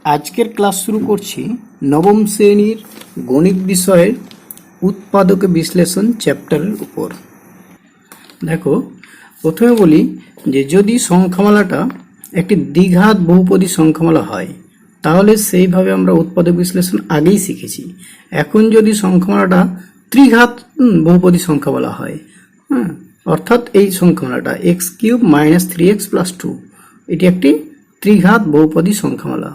আজকের ক্লাস শুরু করছি নবম শ্রেণীর গণিত বিষয়ের উৎপাদক বিশ্লেষণ চ্যাপ্টারের উপর। দেখো, প্রথমে বলি যে যদি সংখ্যামালাটা একটি দ্বিঘাত বহুপদী সংখ্যামালা হয় তাহলে সেইভাবে আমরা উৎপাদক বিশ্লেষণ আগেই শিখেছি। এখন যদি সংখ্যামালাটা ত্রিঘাত বহুপদী সংখ্যামালা হয়, অর্থাৎ এই সংখ্যামালাটা x cube minus 3x plus 2 এটি একটি ত্রিঘাত বহুপদী সংখ্যামালা,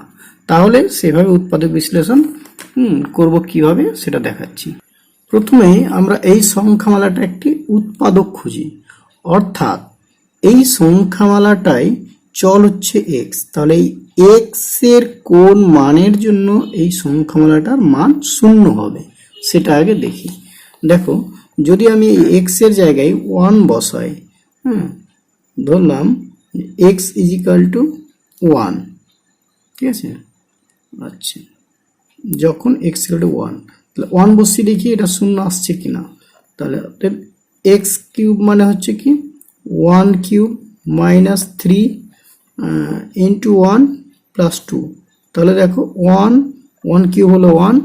তাহলে সেভাবে উৎপাদক বিশ্লেষণ করব কিভাবে সেটা দেখাচ্ছি। প্রথমে আমরা এই সংখ্যামালাটা একটি উৎপাদক খুঁজি, অর্থাৎ এই সংখ্যামালাটাই চল হচ্ছে এক্স, তাহলে এই এক্স এর কোন মানের জন্য এই সংখ্যামালাটার মান শূন্য হবে সেটা আগে দেখি। দেখো, যদি আমি এক্স এর জায়গায় 1 বসাই, ধরলাম এক্স ইজ ইকাল টু 1, ঠিক আছে। আচ্ছা, যখন এক্স ইকুয়াল টু 1, তাহলে 1 বসিয়ে দেখি এটা শূন্য আসছে কিনা। তাহলে এক্স কিউব মানে হচ্ছে কি 1 কিউব মাইনাস 3 ইন্টু 1 প্লাস 2। তাহলে দেখো 1 কিউব হলো 1,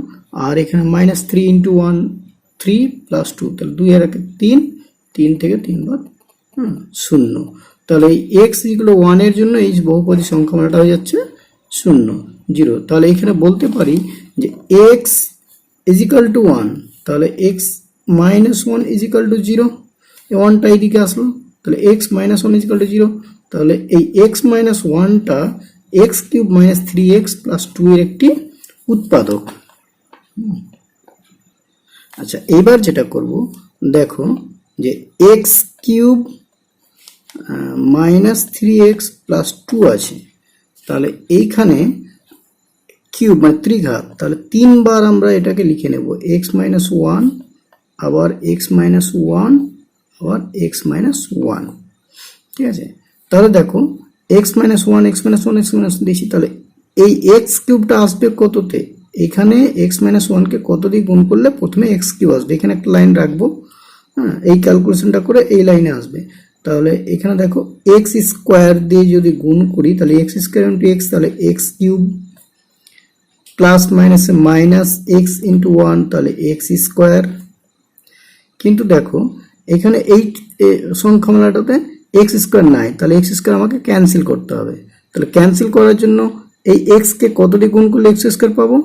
আর এখানে মাইনাস 3 ইন্টু 1 3 প্লাস 2, তাহলে 2 এর একে 3 থেকে 3 বাদ 0। তাহলে এই এক্স ইকুয়াল টু 1 এর জন্য এই বহুপদী সংখ্যামালাটা হয়ে যাচ্ছে 0 0। তাহলে এখানে বলতে পারি যে x ইজ ইকাল টু 1, তাহলে x minus 1 is equal to 0, এই 1টা এইদিকে আসলো, তাহলে x minus 1 is equal to 0। তাহলে এই x মাইনাস 1টা x cube minus 3x plus 2 এর একটি উৎপাদক। আচ্ছা, এবার যেটা করব, দেখো যে x cube minus 3x plus 2 আছে, তাহলে এইখানে কিউব মানে ত্রিঘাত, তাহলে 3 বার আমরা এটাকে লিখে নেব x মাইনাস 1, আবার x মাইনাস 1, আবার x মাইনাস 1, ঠিক আছে। তাহলে দেখো x minus 1 x minus 1 x minus দিয়েছি, তাহলে এই x কিউবটা আসবে কততে? এখানে x মাইনাস 1 কে কত দিয়ে গুণ করলে প্রথমে x কিউব আসবে, এখানে একটা লাইন রাখবো, এই ক্যালকুলেশনটা করে এই লাইনে আসবে। তাহলে এখানে দেখো x স্কোয়ার দিয়ে যদি গুণ করি তাহলে x স্কোয়ার ইন্টু x, তাহলে x কিউব প্লাস মাইনাসে মাইনাস x ইন্টু 1, তাহলে x স্কোয়ার। কিন্তু দেখো এখানে এই সংখ্যামালাটাতে x স্কোয়ার নাই, তাহলে x স্কোয়ার আমাকে ক্যান্সেল করতে হবে। তাহলে ক্যান্সেল করার জন্য এই x কে কত দিয়ে গুণ করলে x স্কোয়ার পাবো?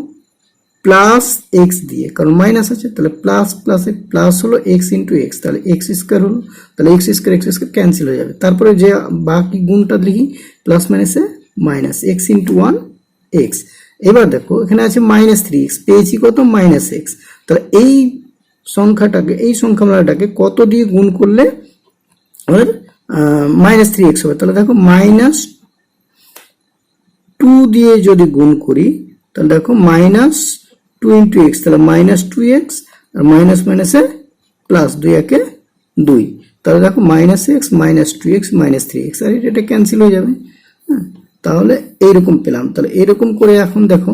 প্লাস x দিয়ে, কারণ মাইনাস আছে, তাহলে প্লাস প্লাসে প্লাস হলো x ইন্টু x, তাহলে x স্কোয়ার হলো, তাহলে x স্কোয়ার ক্যান্সেল হয়ে যাবে। তারপরে যে বাকি গুণটা লিখি প্লাস মাইনাসে মাইনাস x ইন্টু 1 x। এবার দেখো এখানে আছে মাইনাস 3x, পেয়েছি কত? Minus x। তাহলে এই সংখ্যাটাকে, এই সংখ্যামালাটাকে কত দিয়ে গুণ করলে মাইনাস 3x হবে? তাহলে দেখো মাইনাস 2 দিয়ে যদি গুণ করি তাহলে দেখো মাইনাস 2 ইন্টু x, তাহলে মাইনাস 2x, আর মাইনাস মাইনাসে প্লাস 2 একে 2, তাহলে দেখো minus x minus 2x minus 3x, আর এটা ক্যান্সেল হয়ে যাবে। তাহলে এইরকম পেলাম। তাহলে এইরকম করে এখন দেখো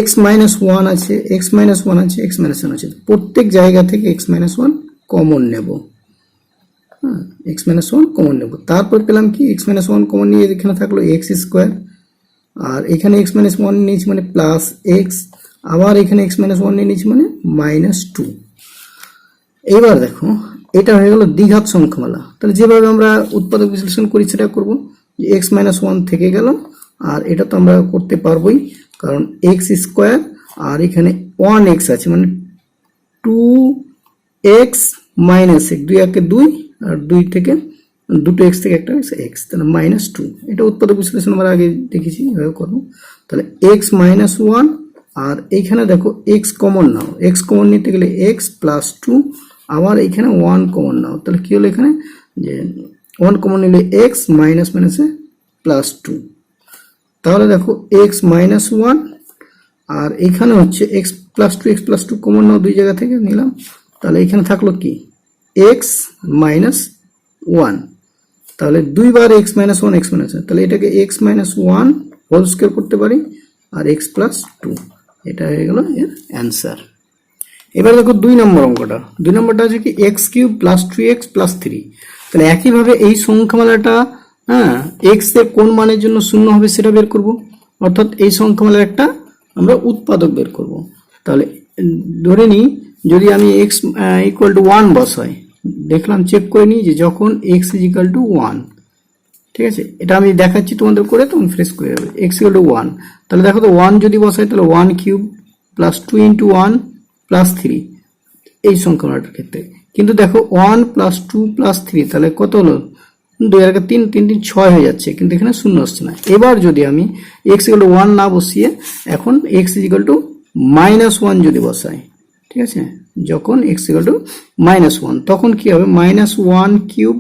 x মাইনাস 1 আছে, x মাইনাস 1 আছে, x মাইনাস 1 আছে, প্রত্যেক জায়গা থেকে x মাইনাস 1 কমন নেব, x মাইনাস 1 কমন নেব। তারপর পেলাম কি x মাইনাস 1 কমন নিয়ে এখানে থাকলো x স্কোয়ার, আর এখানে x মাইনাস 1 নিয়েছি মানে প্লাস x, আবার এখানে x মাইনাস 1 নিয়ে নিয়েছি মানে মাইনাস 2। এবার দেখো এটা হয়ে গেল দ্বিঘাত সংখ্যামালা। তাহলে যেভাবে আমরা উৎপাদক বিশ্লেষণ করি সেটা করব, যে x মাইনাস 1 থেকে গেল, আর এটা তো আমরা করতে পারবোই কারণ x স্কোয়ার, আর এখানে 1x আছে মানে 2x মাইনাস 1, 2 একে 2, আর 2 থেকে দুটো x থেকে একটা x, তাহলে মাইনাস 2। এটা উৎপাদক বিশ্লেষণ আমরা আগে দেখেছি, এভাবে করবো। তাহলে x মাইনাস 1, আর এইখানে দেখো x কমন নাও, x কমন নিতে গেলে x প্লাস 2, আবার এইখানে 1 কমন নাও, তাহলে কি হলো এখানে যে 1 কমন নিলে x মাইনাস মাইনাসে প্লাস 2, তাহলে দেখো x মাইনাস 1, আর এখানে হচ্ছে x প্লাস 2 কমন নাও, দুই জায়গা থেকে নিলাম, তাহলে এখানে থাকলো কি x মাইনাস 1, তাহলে দুইবার x মাইনাস 1 x মাইনাস 1, তাহলে এটাকে x মাইনাস 1 হোল স্কয়ার করতে পারি, আর x প্লাস 2, এটা হয়ে গেল এর অ্যান্সার। এবার দেখো 2 নম্বর অঙ্কটা। 2 নম্বরটা আছে কি x cube plus 2x plus 3। তাহলে একইভাবে এই সংখ্যামালাটা x এর কোন মানের জন্য শূন্য হবে সেটা বের করব। অর্থাৎ এই সংখ্যামালার একটা আমরা উৎপাদক বের করব। তাহলে ধরে নিই যদি আমি এক্স ইকুয়াল টু 1 বসাই, দেখলাম চেক করে নিই যে যখন এক্স ইজ ইকুয়াল টু 1, ঠিক আছে, এটা আমি দেখাচ্ছি তোমাদের করে, তখন ফ্রেশ করে যাবে। এক্স ইকুয়াল টু 1, তাহলে দেখো তো 1 যদি বসাই তাহলে 1 কিউব প্লাস 2 ইন্টু 1 প্লাস 3 এই সংখ্যাটার ক্ষেত্রে। কিন্তু দেখো 1 প্লাস 2 প্লাস 3 তাহলে কত হলো, 2 আর 3 3 3 6 হয়ে যাচ্ছে, কিন্তু এখানে শূন্য আসছে না। এবার যদি আমি এক্স ইকুয়াল টু 1 না বসিয়ে এখন এক্স ইকুয়াল টু -1 যদি বসাই, ঠিক আছে, যখন এক্স ইকুয়াল টু -1 তখন কি হবে, -1 কিউব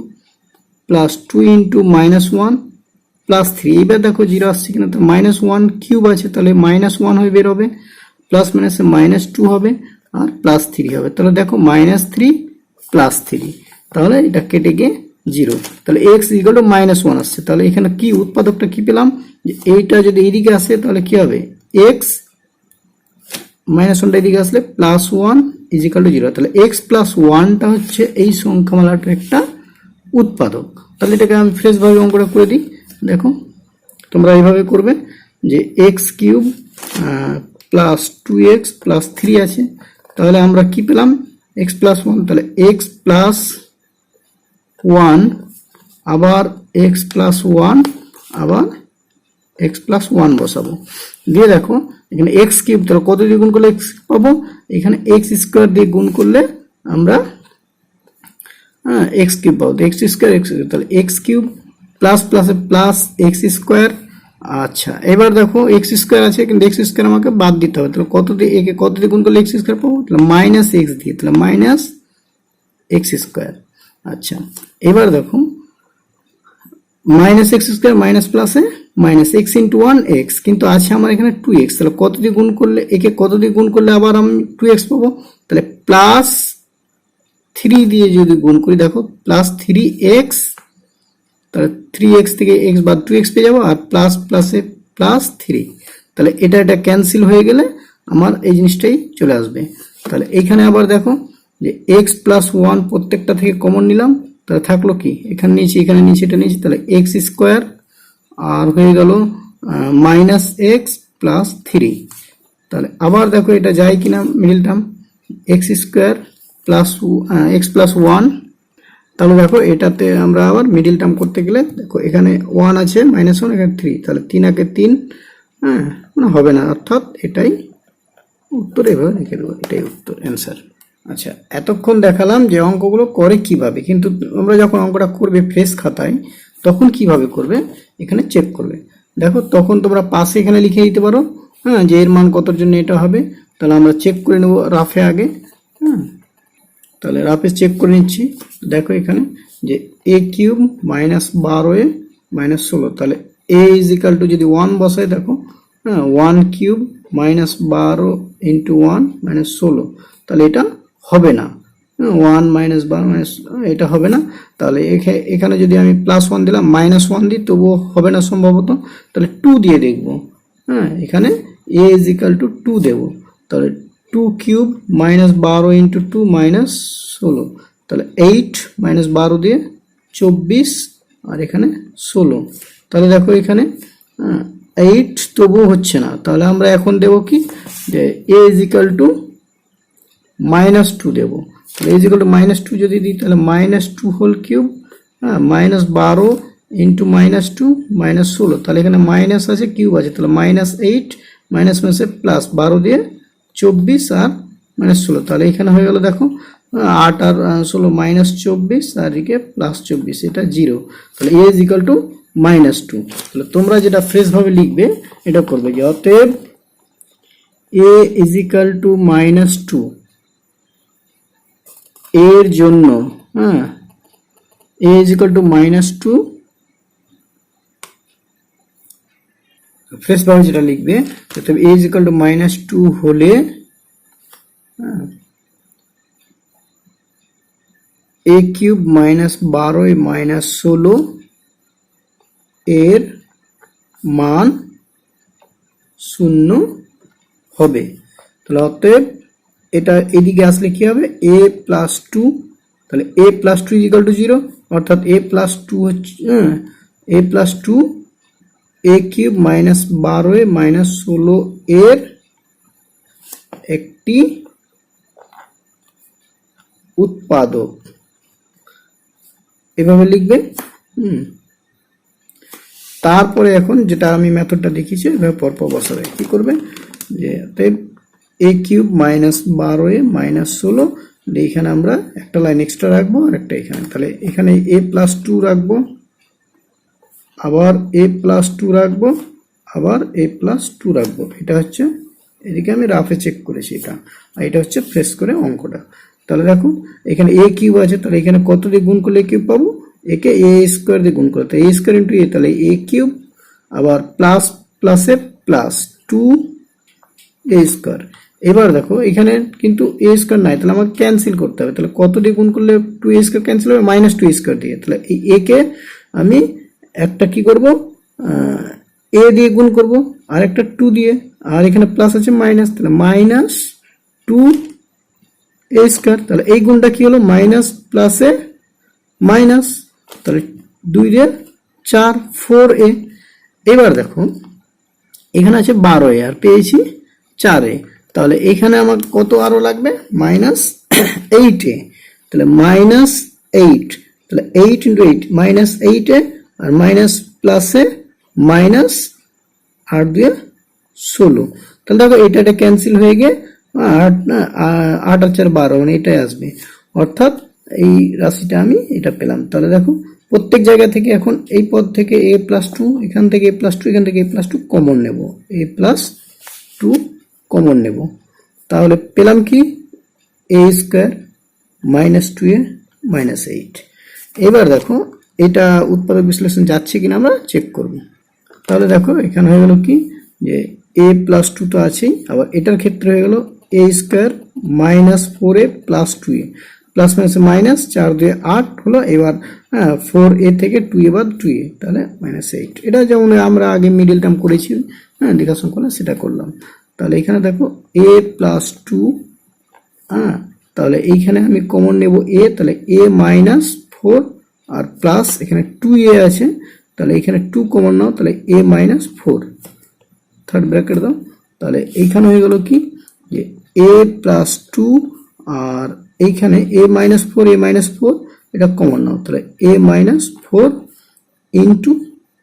প্লাস 2 ইন্টু -1 প্লাস 3। এবার দেখো 0 আসছে কিনা, তো -1 কিউব আছে তাহলে -1 হয়ে বের হবে, প্লাস মাইনাসে -2 হবে আর প্লাস 3 হবে। তাহলে দেখো -3 প্লাস 3, তাহলে এটা কেটে গিয়ে 0, তাহলে এক্স ইকুয়াল টু -1 আসছে। তাহলে এখানে কি উৎপাদকটা কি পেলাম, যে এইটা যদি এইদিকে আসে তাহলে কি হবে, এক্স -1টা এদিকে আসলে +1 ইজ ইকুয়াল টু 0। তাহলে এক্স প্লাস 1টা হচ্ছে এই সংখ্যামালাটার একটা উৎপাদক। তাহলে এটাকে আমি ফ্রেশ ভাবে অঙ্কটা করে দিই। দেখো তোমরা এইভাবে করবে যে x cube plus 2x plus 3 আছে, তাহলে আমরা কি পেলাম, এক্স প্লাস 1, তাহলে এক্স প্লাস 1 আবার এক্স প্লাস 1 আবার এক্স প্লাস 1 বসাবো, দিয়ে দেখো এখানে এক্স কিউব, তাহলে কত দিয়ে গুণ করলে এক্স পাবো, এখানে এক্স স্কোয়ার দিয়ে গুণ করলে আমরা এক্স কিউব পাবো, এক্স স্কোয়ার এক্স, তাহলে এক্স কিউব প্লাস প্লাসে প্লাস এক্স স্কোয়ার। আচ্ছা এবার দেখো এক্স স্কোয়ার আছে কিন্তু এক্স স্কোয়ার আমাকে বাদ দিতে হবে, তাহলে কত দিয়ে একে কত দিয়ে গুণ করলে এক্স স্কোয়ার পাবো, তাহলে মাইনাস এক্স দিয়ে, তাহলে মাইনাস এক্স স্কোয়ার। আচ্ছা এবার দেখো মাইনাস এক্স স্কোয়ার মাইনাস প্লাসে মাইনাস এক্স ইন্টু 1 এক্স, কিন্তু আছে আমার এখানে 2x, তাহলে কত দিয়ে গুণ করলে একে কত দিয়ে গুণ করলে আবার আমি 2x পাবো, তাহলে প্লাস 3 দিয়ে যদি গুণ করি, দেখো প্লাস 3x, তাহলে 3x থেকে x বাদ 2x পেয়ে যাবো, আর প্লাস প্লাসে প্লাস 3, তাহলে এটা ক্যান্সেল হয়ে গেলে আমার এই জিনিসটাই চলে আসবে। তাহলে এইখানে আবার দেখো যে x প্লাস 1 প্রত্যেকটা থেকে কমন নিলাম, তাহলে থাকলো কি, এখানে নিচে এখানে নিচে এটা নিচে, তাহলে এক্স স্কোয়ার আর হয়ে গেল মাইনাস এক্স প্লাস 3। তাহলে আবার দেখো এটা যায় কিনা middle term, x square plus x plus 1, তাহলে দেখো এটাতে আমরা আবার মিডল টার্ম করতে গেলে দেখো এখানে 1 আছে -1 এখানে 3, তাহলে 3 আগে 3, মানে হবে না, অর্থাৎ এটাই উত্তর, এভাবে লিখে দেবো, এটাই উত্তর অ্যান্সার। আচ্ছা এতক্ষণ দেখালাম যে অঙ্কগুলো করে কিভাবে, কিন্তু তোমরা যখন অঙ্কটা করবে ফ্রেশ খাতায় তখন কিভাবে করবে এখানে চেক করবে। দেখো তখন তোমরা পাশে এখানে লিখে দিতে পারো, যে এর মান কতর জন্য এটা হবে, তাহলে আমরা চেক করে নেব রাফে আগে। তাহলে রাফে চেক করে নিচ্ছি, দেখো এখানে যে এ কিউব -12a -16, তাহলে এ ইজ ইকাল টু যদি 1 বসাই, দেখো 1 কিউব -12 ইন্টু 1 -16, তাহলে এটা হবে না, 1 -12 এটা হবে না। তাহলে এখানে যদি আমি +1 দিলাম -1 দিই তবুও হবে না সম্ভবত, তাহলে 2 দিয়ে দেখবো, এখানে a ইজ ইকাল টু 2 দেবো, তাহলে 2 কিউব -12 ইন্টু 2 -16, তাহলে 8 -12 দিয়ে 24 আর এখানে 16, তাহলে দেখো এখানে 8 তবুও হচ্ছে না, তাহলে আমরা এখন দেবো কি, যে a ইজ ইকাল টু -2 দেবো, তাহলে a ইজ ইকাল টু -2 যদি দিই তাহলে -2 হোল কিউব -12 ইন্টু -2 -16, তাহলে এখানে মাইনাস আছে কিউব আছে, তাহলে -8 মাইনাস মাইনাসে প্লাস 12 দিয়ে 24 আর -16, তাহলে এখানে হয়ে গেল দেখো 8 আর 16 -24 আর এদিকে +24, এটা 0, তাহলে a ইজ ইকাল টু -2। তাহলে তোমরা যেটা ফ্রেশ ভাবে লিখবে এটা করবে যে অতএব a ইজ ইকাল টু -2 এর জন্য a is equal two -2, fresh ভাবে যেটা লিখবে অতএব a ইজ ইকাল টু -2 হলে a কিউব -12 -16 এর মান 0 হবে। তাহলে অতএব এটা এদিকে আসলে কি হবে, a প্লাস 2, তাহলে a plus 2 is equal to 0, অর্থাৎ a প্লাস 2 হচ্ছে a plus 2 A cube minus 12a minus 16 এর একটি উৎপাদক, এভাবে লিখবে। তারপরে এখন যেটা আমি মেথডটা দেখিয়েছি এভাবে পরপর বসাবে। কি করবে যে এ কিউব মাইনাস 12a মাইনাস 16, এখানে আমরা একটা লাইন এক্সট্রা রাখবো আর একটা এখানে, তাহলে এখানে a প্লাস 2 রাখবো, আবার a প্লাস 2 রাখবো, আবার a প্লাস 2 রাখবো। এটা হচ্ছে এদিকে আমি রাফে চেক করেছি এটা, আর এটা হচ্ছে ফ্রেশ করে অঙ্কটা। তাহলে দেখো এখানে a কিউব আছে, তাহলে এখানে কত দিয়ে গুণ করলে কিউব পাবো, একে a স্কোয়ার দিয়ে গুণ করতে, a স্কোয়ার ইন্টু a, তাহলে a কিউব, আবার প্লাস প্লাসে প্লাস 2a স্কোয়ার। এবার দেখো এখানে কিন্তু a স্কোয়ার নাই, তাহলে আমাকে ক্যান্সেল করতে হবে। তাহলে কত দিয়ে গুণ করলে 2a স্কোয়ার ক্যান্সেল হবে, মাইনাস 2a স্কোয়ার দিয়ে। তাহলে এই a কে আমি একটা কি করব, a দিয়ে গুণ করব, আর একটা 2 দিয়ে, আর এখানে প্লাস আছে মাইনাস, তাহলে মাইনাস 2a স্কোয়ার। তাহলে এই গুণটা কি হলো, মাইনাস প্লাসে মাইনাস, তাহলে 2 দিয়ে 4 4a। এবার দেখো এখানে আছে 12a আর পেয়েছি 4a, তাহলে এখানে আমার কত আরো লাগবে, মাইনাস 8a, তাহলে মাইনাস 8, তাহলে 8 ইন্টু 8 মাইনাস 8a, আর মাইনাস প্লাসে মাইনাস 8 দিয়ে 16। তাহলে দেখো এটা ক্যান্সেল হয়ে গিয়ে 8 আর 12, মানে এটাই আসবে, অর্থাৎ এই রাশিটা আমি এটা পেলাম। তাহলে দেখো প্রত্যেক জায়গা থেকে এখন এই পদ থেকে a প্লাস 2, এখান থেকে a প্লাস 2, এখান থেকে a প্লাস 2 কমন নেব, a প্লাস 2 কমন নেব, তাহলে পেলাম কি a square minus 2a minus 8। এবার দেখো এটা উৎপাদক বিশ্লেষণ যাচ্ছে কিনা আমরা চেক করব। তাহলে দেখো এখানে হয়ে গেল কি যে a প্লাস 2 তো আছেই, আবার এটার ক্ষেত্রে হয়ে গেল a square minus 4a plus 2a, plus minus minus 4 দিয়ে 8 হলো। এবার 4a থেকে 2a বাদ 2a, তাহলে মাইনাস 8। এটা যেমন আমরা আগে মিডিল টার্ম করেছি, দেখাশোনা করলে সেটা করলাম। তাহলে এখানে দেখো a প্লাস 2, তাহলে এইখানে আমি কমন নেব a, তাহলে a মাইনাস 4, আর প্লাস এখানে 2a আছে, তাহলে এখানে 2 কমন নাও, তাহলে a মাইনাস 4, থার্ড ব্র্যাকেট দাও। তাহলে এইখানে হয়ে গেল কি যে a প্লাস 2, আর এইখানে a মাইনাস 4, a মাইনাস 4 এটা কমন নাও, তাহলে a minus 4 into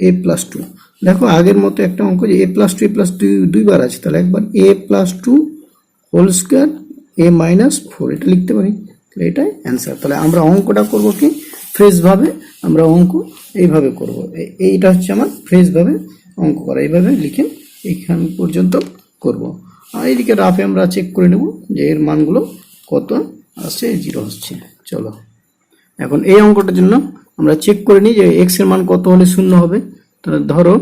a plus 2। দেখো আগের মতো একটা অঙ্ক যে a প্লাস 2 a প্লাস 2 দুইবার আছে, তাহলে একবার a plus 2 whole square a minus 4 এটা লিখতে পারি, তাহলে এটাই অ্যান্সার। তাহলে আমরা অঙ্কটা করব কি ফ্রেশ ভাবে, আমরা অঙ্ক এইভাবে করব, এইটা হচ্ছে আমার ফ্রেশ ভাবে অঙ্ক করা, এইভাবে লিখে এইখান পর্যন্ত করব। আর এইদিকে রাফে আমরা চেক করে নেব যে এর মানগুলো কত আসছে, 0 হচ্ছে। চলো এখন এই অঙ্কটার জন্য আমরা চেক করে নিই যে x এর মান কত হলে শূন্য হবে। তাহলে ধরো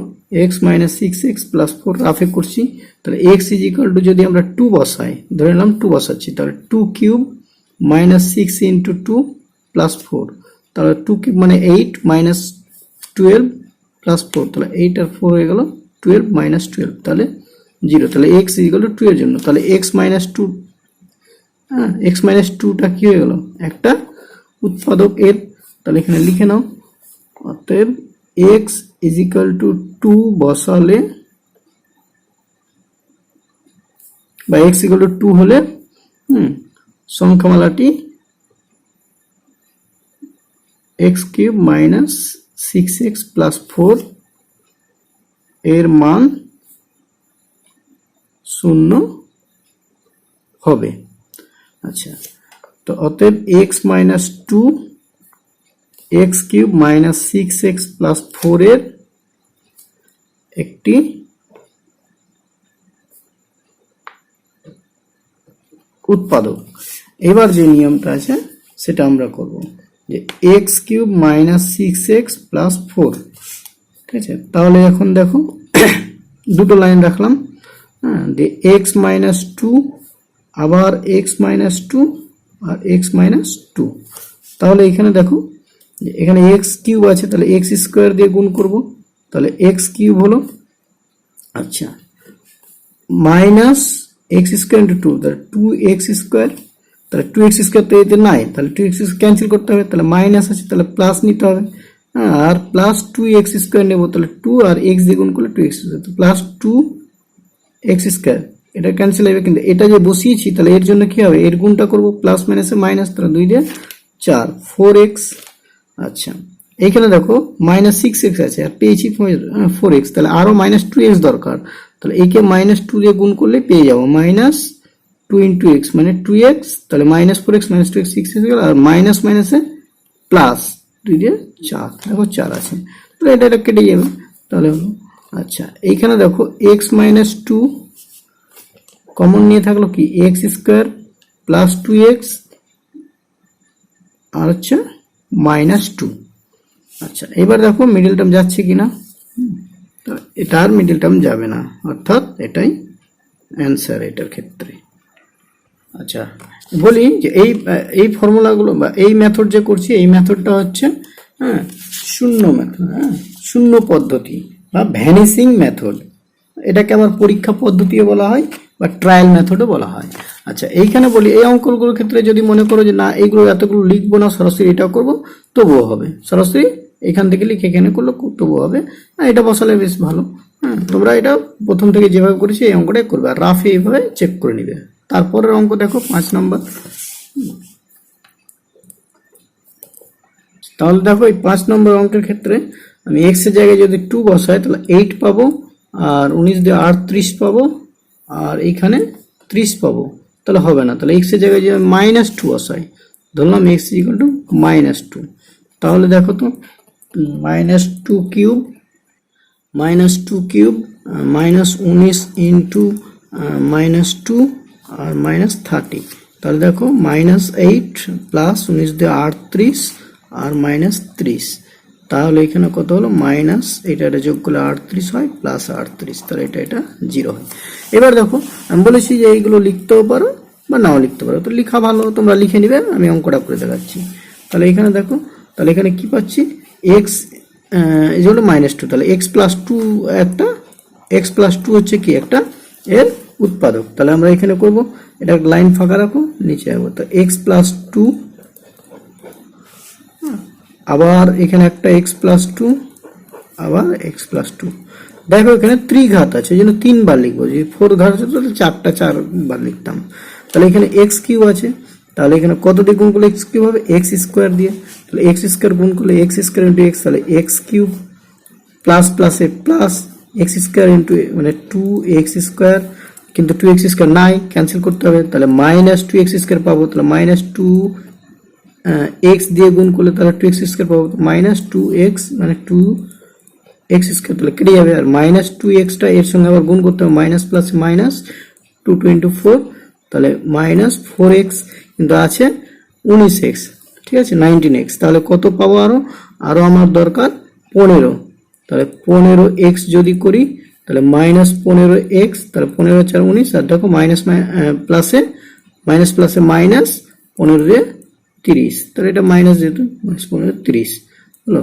x মাইনাস 6x প্লাস 4 রাফে করছি, তাহলে x ইজ ইকুয়াল টু যদি আমরা 2 বসাই, ধরে নিলাম 2 বসাচ্ছি, তাহলে 2 কিউব মাইনাস 6 ইন্টু 2 প্লাস 4, তাহলে 2 কিউব মানে 8 মাইনাস 12 প্লাস 4, তাহলে 8 আর 4 হয়ে গেল 12 মাইনাস 12, তাহলে 0। তাহলে x ইজ ইকুয়াল টু 2 এর জন্য, তাহলে x মাইনাস 2, x মাইনাস 2টা কি হয়ে গেল, একটা উৎপাদক এর। তাহলে এখানে লিখে নাও, অতএব x ইজ ইকুয়াল টু 2 বসালে বা x ইকুয়াল টু 2 হলে সংখ্যামালাটি x cube minus 6x plus 4 এর মান 0 হবে। আচ্ছা, তো অতএব x minus 2 x cube minus 6x plus 4 এর একটি উৎপাদক। এবার যে নিয়মটা আছে সেটা আমরা করব যে x cube minus 6x plus 4, ঠিক আছে। তাহলে এখন দেখো দুটো লাইন রাখলাম, যে x মাইনাস 2, আবার x মাইনাস 2 আর x মাইনাস 2। তাহলে এখানে দেখো এখানে x কিউব আছে, তাহলে x স্কোয়ার দিয়ে গুণ করব, তাহলে x কিউব হলো, আচ্ছা, মাইনাস x স্কোয়ার ইন্টু 2, তাহলে 2x স্কোয়ার, তাহলে 2x স্কোয়ার তো এতে নাই, তাহলে 2x ক্যান্সেল করতে হবে, তাহলে মাইনাস আছে, তাহলে প্লাস নিতে হবে, আর প্লাস 2x² নেব, তাহলে 2 আর x দিয়ে গুণ করলে 2x, তো প্লাস 2x², এটা ক্যান্সেল হবে, কিন্তু এটা যে বসিয়েছি তাহলে এর জন্য কি হবে, এর গুণটা করব, প্লাস মাইনাসে মাইনাস, তাহলে 2 দিয়ে 4, 4x। আচ্ছা এইখানে দেখো মাইনাস 6x আছে আর পেয়েছি 4x, তাহলে আরো মাইনাস 2x দরকার, তাহলে একে মাইনাস 2 দিয়ে গুণ করলে পেয়ে যাবো মাইনাস 2 ইন্টু এক্স মানে 2x, তাহলে মাইনাস 4x মাইনাস 2x 6 হয়ে গেল, আর মাইনাস মাইনাসে প্লাস 2 দিয়ে 4, দেখো 4 আছে, তাহলে এটা কেটে যাবে, তাহলে হলো। আচ্ছা এইখানে দেখো x মাইনাস 2 কমন নিয়ে থাকলো কি x² প্লাস 2x আর হচ্ছে মাইনাস 2। আচ্ছা এবার দেখো মিডল টার্ম যাচ্ছে কিনা, তো এটার মিডল টার্ম যাবে না, অর্থাৎ এটাই অ্যান্সার এটার ক্ষেত্রে। আচ্ছা বলি যে এই ফর্মুলাগুলো বা এই মেথড যে করছি, এই মেথডটা হচ্ছে শূন্য মেথড, শূন্য পদ্ধতি বা ভ্যানিসিং মেথড, এটাকে আবার পরীক্ষা পদ্ধতিও বলা হয় বা ট্রায়াল মেথডও বলা হয়। আচ্ছা এইখানে বলি এই অঙ্কগুলোর ক্ষেত্রে যদি মনে করো যে না এইগুলো এতগুলো লিখবো না, সরাসরি এটাও করবো তবুও হবে, সরাসরি এখান থেকে লিখে এখানে করলে তবুও হবে, এটা বসালে বেশ ভালো। তোমরা এটা প্রথম থেকে যেভাবে করেছি এই অঙ্কটাই করবে, আর রাফে এইভাবে চেক করে নিবে। তারপরের অঙ্ক দেখো 5 নম্বর, তাহলে দেখো এই 5 নম্বর অঙ্কের ক্ষেত্রে আমি এক্স এর জায়গায় যদি 2 বসাই তাহলে 8 পাবো, আর 19 দিয়ে 38 পাবো, আর এইখানে 30 পাবো, তাহলে হবে না, তাহলে এক্স এর জায়গায় যদি মাইনাস 2 বসাই, ধরলাম এক্স ইকুয়াল টু মাইনাস 2, তাহলে দেখো তো minus 2 cube minus 19 into minus 2 আর মাইনাস 30, তাহলে দেখো মাইনাস 8 প্লাস 19 দিয়ে 38 আর মাইনাস 30, তাহলে এখানে কত হলো মাইনাস, এটা যোগ করলে 38 হয় প্লাস 38, তাহলে এটা 0 হয়। এবার দেখো আমি বলেছি যে এইগুলো লিখতেও পারো বা নাও লিখতে পারো, তো লেখা ভালো, তোমরা লিখে নিবে, আমি অঙ্কটা করে দেখাচ্ছি। তাহলে এখানে দেখো, তাহলে এখানে কি পাচ্ছি এক্স এই হলো মাইনাস 2, তাহলে এক্স প্লাস 2 একটা, এক্স প্লাস 2 হচ্ছে কি একটা এর উৎপাদক, তাহলে আমরা এখানে করব এটা লাইন ফাঁকা রাখো, নিচে যাবো, তো এক্স প্লাস 2, আবার এখানে একটা এক্স প্লাস 2, আবার এক্স প্লাস 2, দেখো এখানে ত্রিঘাত আছে, এই জন্য 3 বার লিখবো, যদি 4 ঘাত আছে তাহলে 4 বার লিখতাম, তাহলে এখানে এক্স কিউব আছে, তাহলে এখানে কত দিয়ে গুণ করলে এক্স কিউব হবে, এক্স স্কোয়ার দিয়ে, তাহলে এক্স স্কোয়ার গুণ করলে এক্স স্কোয়ার ইন্টু এক্স, তাহলে এক্স কিউব প্লাস প্লাসে প্লাস এক্স স্কোয়ার ইন্টু মানে 2x স্কোয়ার, কিন্তু 2x স্কোয়ার নাই, ক্যান্সেল করতে হবে, তাহলে মাইনাস 2x স্কোয়ার পাবো, তাহলে মাইনাস 2x দিয়ে গুণ করলে তাহলে 2x স্কোয়ার পাবো, মাইনাস 2x মানে 2x স্কোয়ার, তাহলে কেটে যাবে, আর মাইনাস 2xটা এর সঙ্গে আবার গুণ করতে হবে, মাইনাস প্লাস মাইনাস 2 ইন্টু 4, তাহলে মাইনাস 4x, কিন্তু আছে 19x, ঠিক আছে 19x, তাহলে কত পাবো আরো আমার দরকার 15, তাহলে 15x যদি করি তাহলে মাইনাস 15x, তাহলে 15 4 19, আর দেখো মাইনাস প্লাসে মাইনাস 15 দিয়ে 30, তাহলে এটা মাইনাস যেহেতু মাইনাস 15 30 হলো।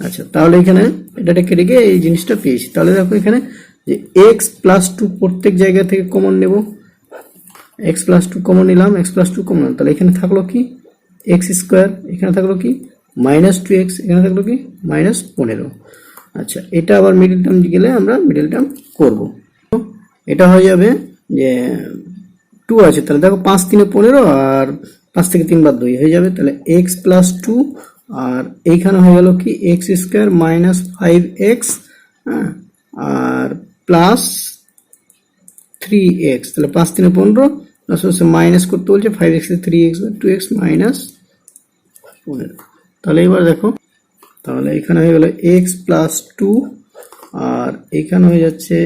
আচ্ছা তাহলে এখানে এটা কেটে গিয়ে এই জিনিসটা পেয়েছি, তাহলে দেখো এখানে যে x প্লাস 2 প্রত্যেক জায়গা থেকে কমন নেব, x প্লাস 2 কমন নিলাম, x প্লাস 2 কমন, তাহলে এখানে থাকলো কি x স্কোয়ার, এখানে থাকলো কি মাইনাস 2x, এখানে থাকলো কি মাইনাস 15। আচ্ছা এটা আবার মিডল টার্ম গেলে আমরা মিডল টার্ম করব, এটা হয়ে যাবে যে 2 আছে, তাহলে দেখো 5 3 15 আর 5 থেকে 3 বাদ 2 হয়ে যাবে, তাহলে x প্লাস 2 আর এইখানে হয়ে গেল কি x স্কোয়ার মাইনাস 5x আর প্লাস 3x, তাহলে 5 3 15 প্লাস মাইনাস করতে বলছে 5x 3x 2x মাইনাস 15, তাহলে এবার দেখো, তাহলে এখানে হয়ে গেল x প্লাস 2 আর এখানে হয়ে যাচ্ছে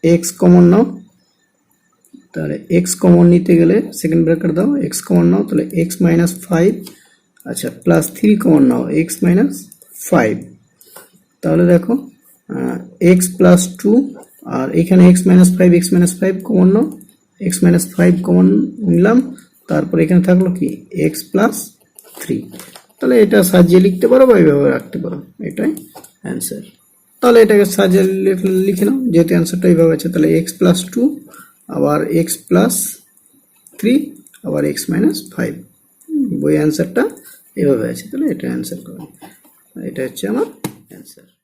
x কমন নাও, তাহলে x কমন নিতে গেলে সেকেন্ড ব্র্যাকেট দাও, x কমন নাও, তাহলে x মাইনাস 5, আচ্ছা প্লাস 3 কমন নাও, x মাইনাস 5, তাহলে দেখো x প্লাস 2 আর এখানে x মাইনাস 5 কমন নাও, x মাইনাস 5 কমন নিলাম, তারপর এখানে থাকলো কি x প্লাস 3, তাহলে এটা সাজিয়ে লিখতে পারো বা এইভাবে রাখতে পারো, এটাই অ্যান্সার। তাহলে এটাকে সাজিয়ে লিখে নাও, যেহেতু অ্যান্সারটা এইভাবে আছে, তাহলে x প্লাস 2 আবার x প্লাস 3 আবার x মাইনাস 5, বই অ্যান্সারটা এভাবে আছে, তাহলে এটা অ্যান্সার করো। এটা হচ্ছে আমার অ্যান্সার।